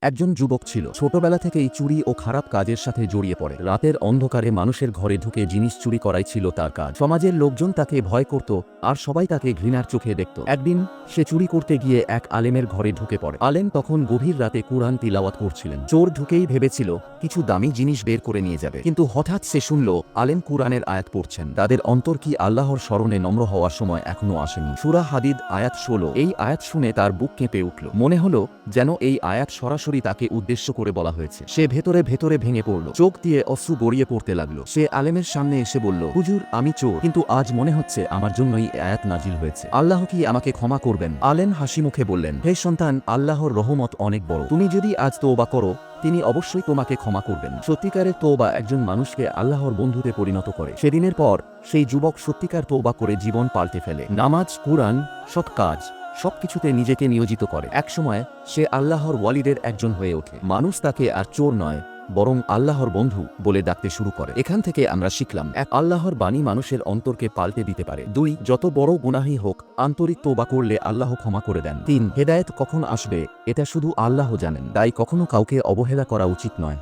একজন যুবক ছিল, ছোটবেলা থেকেই চুরি ও খারাপ কাজের সাথে জড়িয়ে পড়ে। রাতের অন্ধকারে মানুষের ঘরে ঢুকে জিনিস চুরি করাই ছিল তার কাজ। সমাজের লোকজন তাকে ভয় করত আর সবাই তাকে ঘৃণার চোখে দেখত। একদিন সে চুরি করতে গিয়ে এক আলেমের ঘরে ঢুকে পড়ে। আলেম তখন গভীর রাতে কুরআন তিলাওয়াত করছিলেন। চোর ঢুকেই ভেবেছিল কিছু দামি জিনিস বের করে নিয়ে যাবে, কিন্তু হঠাৎ সে শুনল আলেম কুরআনের আয়াত পড়ছেন। তাদের অন্তর কি আল্লাহর স্মরণে নম্র হওয়ার সময় এখনো আসেনি? সূরা হাদিদ আয়াত 16। এই আয়াত শুনে তার বুক কেঁপে উঠল। মনে হলো যেন এই আয়াত সরাসরি তাকে উদ্দেশ্য করে বলা হয়েছে। সে ভেতরে ভেতরে ভেঙে পড়ল, চোখ দিয়ে অশ্রু গড়িয়ে পড়তে লাগলো। সে আলেমের সামনে এসে বলল, হুজুর, আমি চোর, কিন্তু আজ মনে হচ্ছে আমার জন্যই এই আয়াত নাজিল হয়েছে। আল্লাহ কি আমাকে ক্ষমা করবেন? আলেম হাসি মুখে বললেন, হে সন্তান, আল্লাহর রহমত অনেক বড়। তুমি যদি আজ তওবা করো, তিনি অবশ্যই তোমাকে ক্ষমা করবেন। সত্যিকারের তওবা একজন মানুষকে আল্লাহর বন্ধুতে পরিণত করে। সেদিনের পর সেই যুবক সত্যিকার তওবা করে জীবন পাল্টে ফেলে। নামাজ, কুরআন, সৎ কাজ সবকিছুতে নিজেকে নিয়োজিত করে। একসময় সে আল্লাহর ওয়ালিদের একজন হয়ে ওঠে। মানুষ তাকে আর চোর নয়, বরং আল্লাহর বন্ধু বলে ডাকতে শুরু করে। এখান থেকে আমরা শিখলাম, এক, আল্লাহর বাণী মানুষের অন্তরকে পাল্টে দিতে পারে। 2, যত বড় গুনাহই হোক, আন্তরিক তওবা করলে আল্লাহ ক্ষমা করে দেন। 3, হেদায়েত কখন আসবে এটা শুধু আল্লাহ জানেন, তাই কখনো কাউকে অবহেলা করা উচিত নয়।